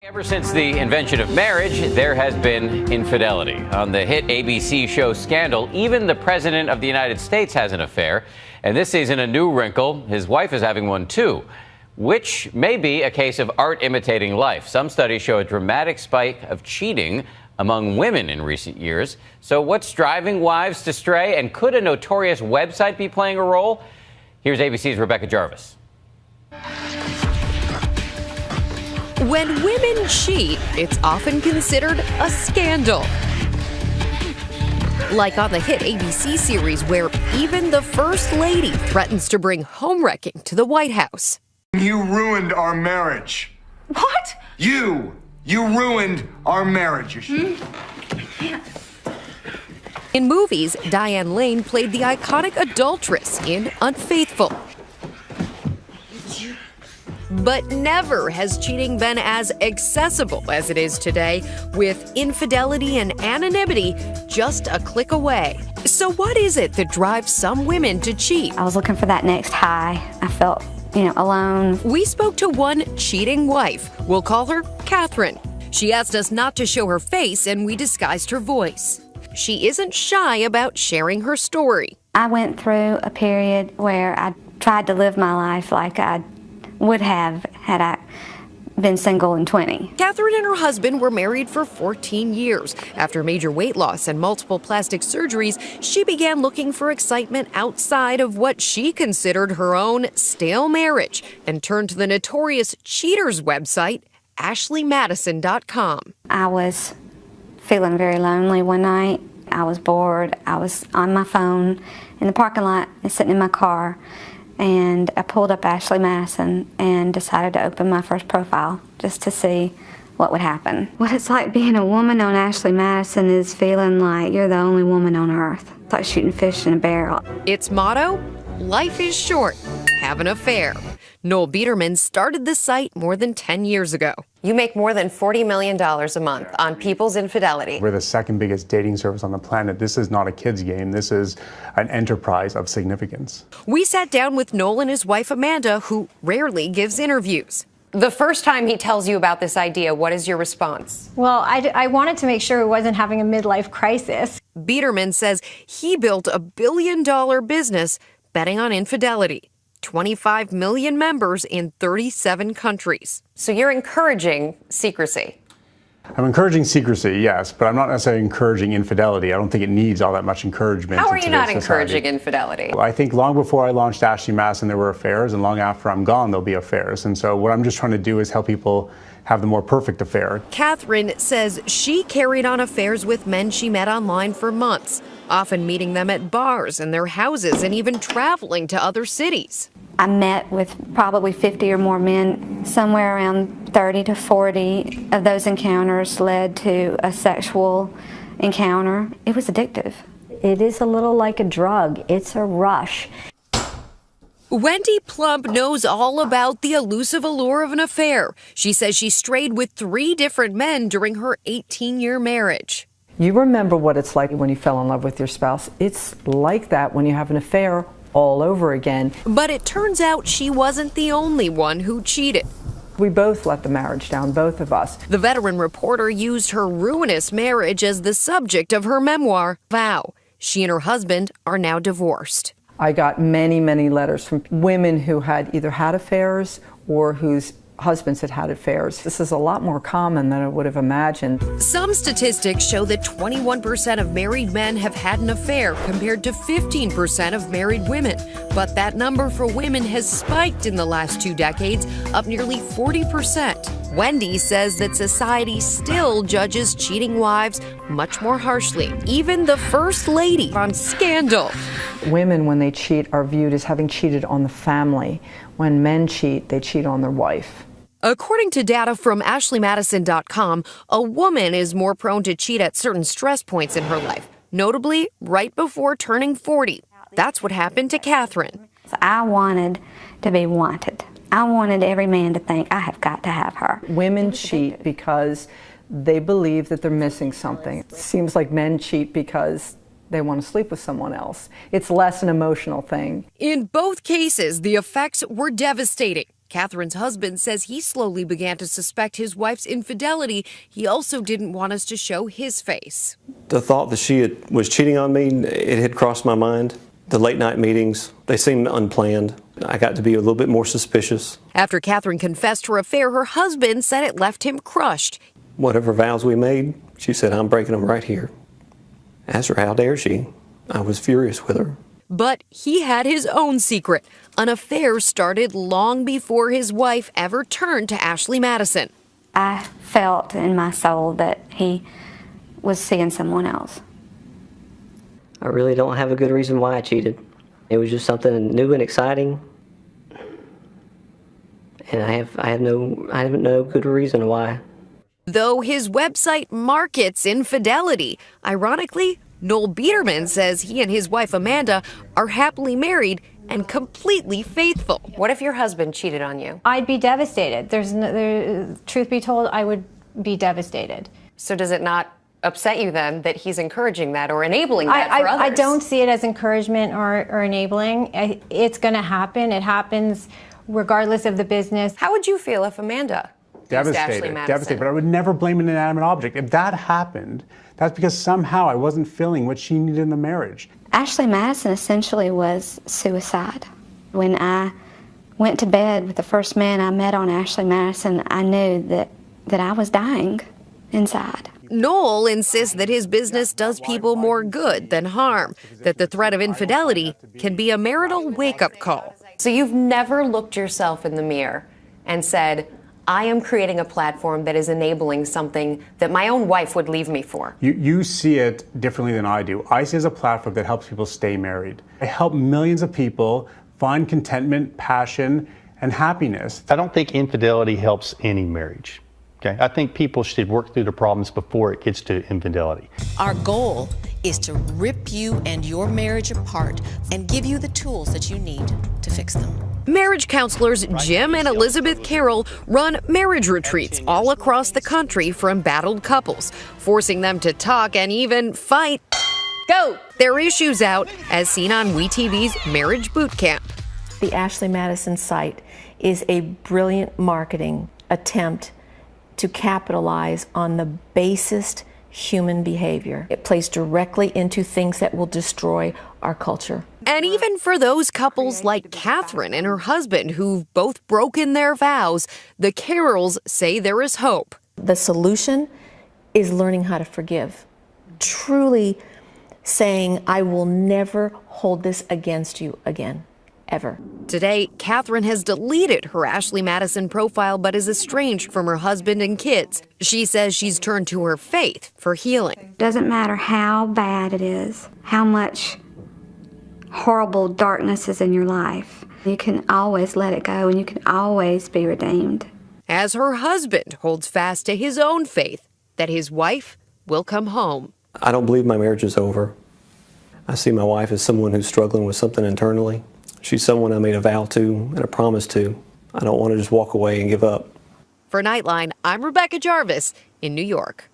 Ever since the invention of marriage, there has been infidelity. On the hit ABC show Scandal, even the President of the United States has an affair. And this season, a new wrinkle. His wife is having one, too, which may be a case of art imitating life. Some studies show a dramatic spike of cheating among women in recent years. So what's driving wives to stray? And could a notorious website be playing a role? Here's ABC's Rebecca Jarvis. When women cheat, it's often considered a scandal. Like on the hit ABC series where even the First Lady threatens to bring home wrecking to the White House. You ruined our marriage. What? You ruined our marriage. In movies, Diane Lane played the iconic adulteress in Unfaithful. But never has cheating been as accessible as it is today, with infidelity and anonymity just a click away. So what is it that drives some women to cheat? I was looking for that next high. I felt, alone. We spoke to one cheating wife. We'll call her Catherine. She asked us not to show her face, and we disguised her voice. She isn't shy about sharing her story. I went through a period where I tried to live my life like I would have had I been single in 20. Catherine and her husband were married for 14 years. After major weight loss and multiple plastic surgeries, she began looking for excitement outside of what she considered her own stale marriage and turned to the notorious cheaters website, AshleyMadison.com. I was feeling very lonely one night. I was bored. I was on my phone in the parking lot and sitting in my car. And I pulled up Ashley Madison and decided to open my first profile just to see what would happen. What it's like being a woman on Ashley Madison is feeling like you're the only woman on earth. It's like shooting fish in a barrel. Its motto, life is short, have an affair. Noel Biederman started the site more than 10 years ago. You make more than $40 million a month on people's infidelity. We're the second biggest dating service on the planet. This is not a kid's game. This is an enterprise of significance. We sat down with Noel and his wife Amanda, who rarely gives interviews. The first time he tells you about this idea, what is your response? Well, I wanted to make sure he wasn't having a midlife crisis. Biederman says he built a billion-dollar business betting on infidelity. 25 million members in 37 countries. So you're encouraging secrecy? I'm encouraging secrecy, yes, but I'm not necessarily encouraging infidelity. I don't think it needs all that much encouragement. How are you not encouraging infidelity? I think long before I launched Ashley Madison, there were affairs, and long after I'm gone, there'll be affairs. And so what I'm just trying to do is help people have the more perfect affair. Catherine says she carried on affairs with men she met online for months, often meeting them at bars and their houses and even traveling to other cities. I met with probably 50 or more men. Somewhere around 30 to 40 of those encounters led to a sexual encounter. It was addictive. It is a little like a drug. It's a rush. Wendy Plump knows all about the elusive allure of an affair. She says she strayed with 3 different men during her 18-year marriage. You remember what it's like when you fell in love with your spouse. It's like that when you have an affair all over again. But it turns out she wasn't the only one who cheated. We both let the marriage down, both of us. The veteran reporter used her ruinous marriage as the subject of her memoir, Vow. She and her husband are now divorced. I got many, many letters from women who had either had affairs or whose husbands had had affairs. This is a lot more common than I would have imagined. Some statistics show that 21% of married men have had an affair compared to 15% of married women. But that number for women has spiked in the last 2 decades, up nearly 40%. Wendy says that society still judges cheating wives much more harshly. Even the First Lady on Scandal. Women, when they cheat, are viewed as having cheated on the family. When men cheat, they cheat on their wife. According to data from AshleyMadison.com, a woman is more prone to cheat at certain stress points in her life, notably right before turning 40. That's what happened to Catherine. I wanted to be wanted. I wanted every man to think, I have got to have her. Women cheat because they believe that they're missing something. It seems like men cheat because they want to sleep with someone else. It's less an emotional thing. In both cases, the effects were devastating. Catherine's husband says he slowly began to suspect his wife's infidelity. He also didn't want us to show his face. The thought that she was cheating on me, it had crossed my mind. The late night meetings, they seemed unplanned. I got to be a little bit more suspicious. After Catherine confessed her affair, her husband said it left him crushed. Whatever vows we made, she said, I'm breaking them right here. Asked her, how dare she? I was furious with her. But he had his own secret. An affair started long before his wife ever turned to Ashley Madison. I felt in my soul that he was seeing someone else. I really don't have a good reason why I cheated. It was just something new and exciting. And I have no good reason why. Though his website markets infidelity, ironically, Noel Biederman says he and his wife Amanda are happily married and completely faithful. What if your husband cheated on you? I'd be devastated. Truth be told, I would be devastated. So does it not upset you then that he's encouraging that or enabling that for others? I don't see it as encouragement or enabling. It's going to happen. It happens regardless of the business. How would you feel if Amanda? Devastated, but I would never blame an inanimate object. If that happened, that's because somehow I wasn't feeling what she needed in the marriage. Ashley Madison essentially was suicide. When I went to bed with the first man I met on Ashley Madison, I knew that I was dying inside. Noel insists that his business does people more good than harm, that the threat of infidelity can be a marital wake-up call. So you've never looked yourself in the mirror and said, I am creating a platform that is enabling something that my own wife would leave me for. You see it differently than I do. I see it as a platform that helps people stay married. I help millions of people find contentment, passion, and happiness. I don't think infidelity helps any marriage. Okay? I think people should work through the problems before it gets to infidelity. Our goal is to rip you and your marriage apart and give you the tools that you need to fix them. Marriage counselors Jim and Elizabeth Carroll run marriage retreats all across the country for embattled couples, forcing them to talk and even fight their issues out, as seen on WeTV's Marriage Boot Camp. The Ashley Madison site is a brilliant marketing attempt to capitalize on the basest human behavior. It plays directly into things that will destroy our culture. And even for those couples like Catherine and her husband who've both broken their vows, the Carrolls say there is hope. The solution is learning how to forgive. Truly saying, I will never hold this against you again, ever. Today, Catherine has deleted her Ashley Madison profile but is estranged from her husband and kids. She says she's turned to her faith for healing. Doesn't matter how bad it is, how much horrible darkness is in your life. You can always let it go and you can always be redeemed. As her husband holds fast to his own faith that his wife will come home. I don't believe my marriage is over. I see my wife as someone who's struggling with something internally. She's someone I made a vow to and a promise to. I don't want to just walk away and give up. For Nightline, I'm Rebecca Jarvis in New York.